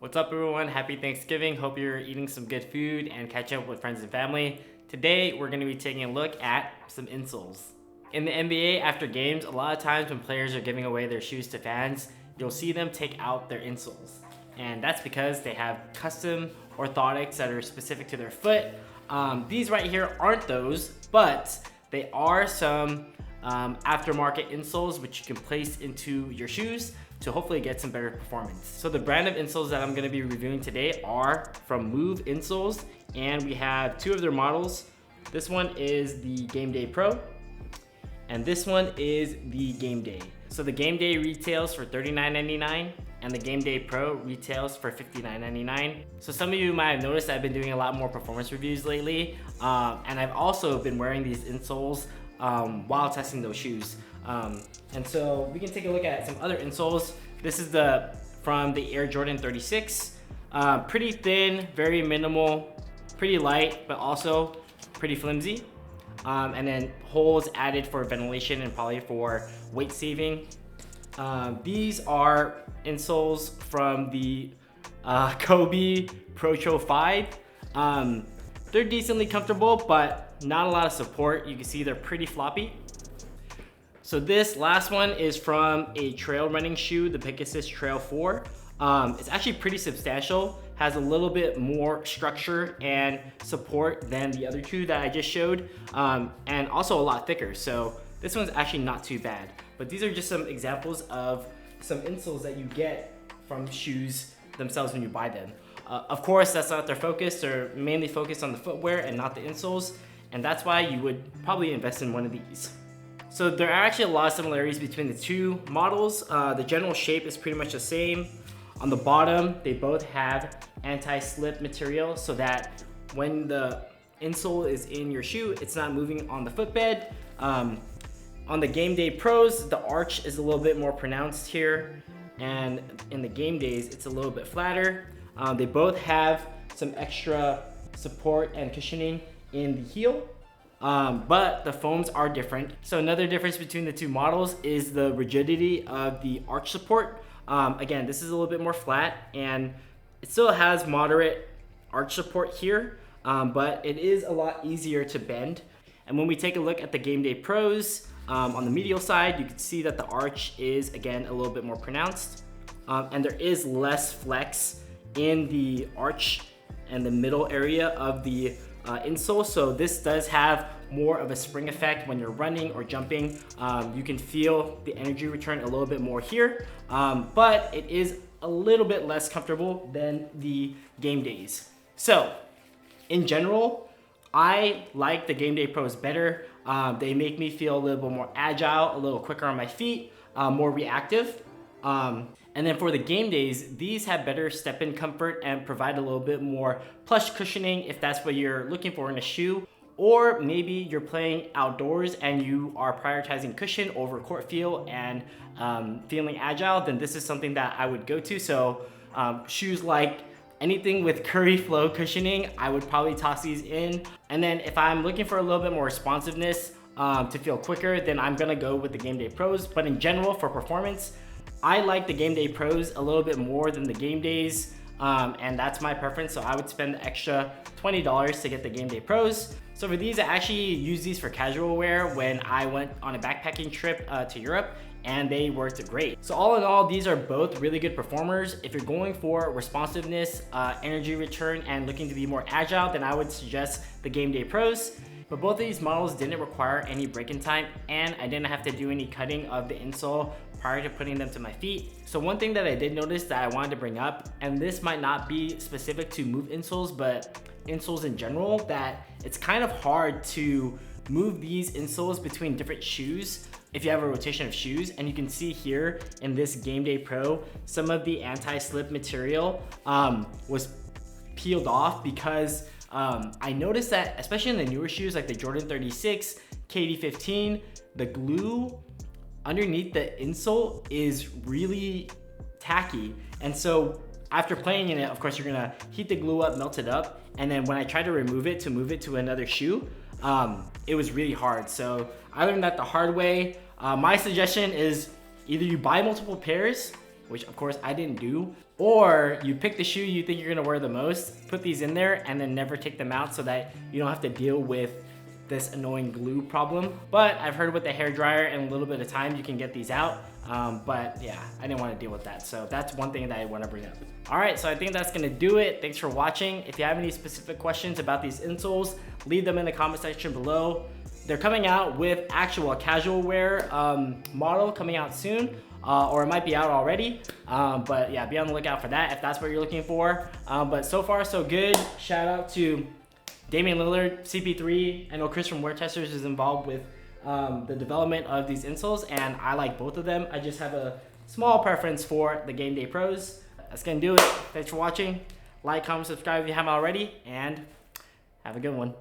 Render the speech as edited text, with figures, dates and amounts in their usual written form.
What's up everyone? Happy Thanksgiving. Hope you're eating some good food and catching up with friends and family. Today we're going to be taking a look at some insoles. In the NBA after games, a lot of times when players are giving away their shoes to fans, you'll see them take out their insoles. And that's because they have custom orthotics that are specific to their foot. These right here aren't those, but they are some aftermarket insoles which you can place into your shoes to hopefully get some better performance. So the brand of insoles that I'm going to be reviewing today are from Move Insoles, and we have two of their models. This one is the Game Day Pro, and this one is the Game Day. So the Game Day retails for $39.99, and the Game Day Pro retails for $59.99. So some of you might have noticed I've been doing a lot more performance reviews lately, and I've also been wearing these insoles while testing those shoes. And so we can take a look at some other insoles. This is from the Air Jordan 36. Pretty thin, very minimal, pretty light, but also pretty flimsy. And then holes added for ventilation and probably for weight saving. These are insoles from the Kobe Pro 5. They're decently comfortable, but not a lot of support. You can see they're pretty floppy. So this last one is from a trail running shoe, the Pegasus Trail 4. It's actually pretty substantial, has a little bit more structure and support than the other two that I just showed, and also a lot thicker. So this one's actually not too bad. But these are just some examples of some insoles that you get from shoes themselves when you buy them. Of course, that's not their focus. They're mainly focused on the footwear and not the insoles, and that's why you would probably invest in one of these. So there are actually a lot of similarities between the two models. The general shape is pretty much the same. On the bottom, they both have anti-slip material so that when the insole is in your shoe, it's not moving on the footbed. On the Game Day Pros, the arch is a little bit more pronounced here, and in the Game Days, it's a little bit flatter. They both have some extra support and cushioning in the heel. But the foams are different. So another difference between the two models is the rigidity of the arch support. Again, this is a little bit more flat, and it still has moderate arch support here, but it is a lot easier to bend. And when we take a look at the Game Day Pros, on the medial side, you can see that the arch is, again, a little bit more pronounced, and there is less flex in the arch and the middle area of the insole. So this does have more of a spring effect when you're running or jumping. You can feel the energy return a little bit more here, but it is a little bit less comfortable than the Game Days. So in general, I like the Game Day Pros better. They make me feel a little bit more agile, a little quicker on my feet, more reactive. And then for the Game Days, these have better step-in comfort and provide a little bit more plush cushioning if that's what you're looking for in a shoe. Or maybe you're playing outdoors and you are prioritizing cushion over court feel and feeling agile, then this is something that I would go to. So shoes like anything with Curry Flow cushioning, I would probably toss these in. And then if I'm looking for a little bit more responsiveness to feel quicker, then I'm gonna go with the Game Day Pros. But in general, for performance, I like the Game Day Pros a little bit more than the Game Days, and that's my preference. So I would spend the extra $20 to get the Game Day Pros. So for these, I actually use these for casual wear when I went on a backpacking trip to Europe, and they worked great. So all in all, these are both really good performers. If you're going for responsiveness, energy return, and looking to be more agile, then I would suggest the Game Day Pros. But both of these models didn't require any break-in time, and I didn't have to do any cutting of the insole prior to putting them to my feet. So one thing that I did notice that I wanted to bring up, and this might not be specific to Move insoles, but insoles in general, that it's kind of hard to move these insoles between different shoes if you have a rotation of shoes. And you can see here in this Game Day Pro, some of the anti-slip material was peeled off because I noticed that, especially in the newer shoes like the Jordan 36, KD 15, the glue underneath the insole is really tacky. And so after playing in it, of course, you're gonna heat the glue up, melt it up, and then when I tried to remove it to move it to another shoe, it was really hard. So I learned that the hard way. My suggestion is either you buy multiple pairs, which of course I didn't do, Or you pick the shoe you think you're gonna wear the most, put these in there, and then never take them out so that you don't have to deal with this annoying glue problem. But I've heard with the hair dryer and a little bit of time you can get these out. But yeah, I didn't want to deal with that. So that's one thing that I want to bring up. All right, so I think that's gonna do it. Thanks for watching. If you have any specific questions about these insoles, leave them in the comment section below. They're coming out with actual casual wear model coming out soon, or it might be out already. But yeah, be on the lookout for that if that's what you're looking for. But so far so good. Shout out to Damian Lillard, CP3. I know Chris from Wear Testers is involved with the development of these insoles, and I like both of them. I just have a small preference for the Game Day Pros. That's gonna do it. Thanks for watching. Like, comment, subscribe if you haven't already, and have a good one.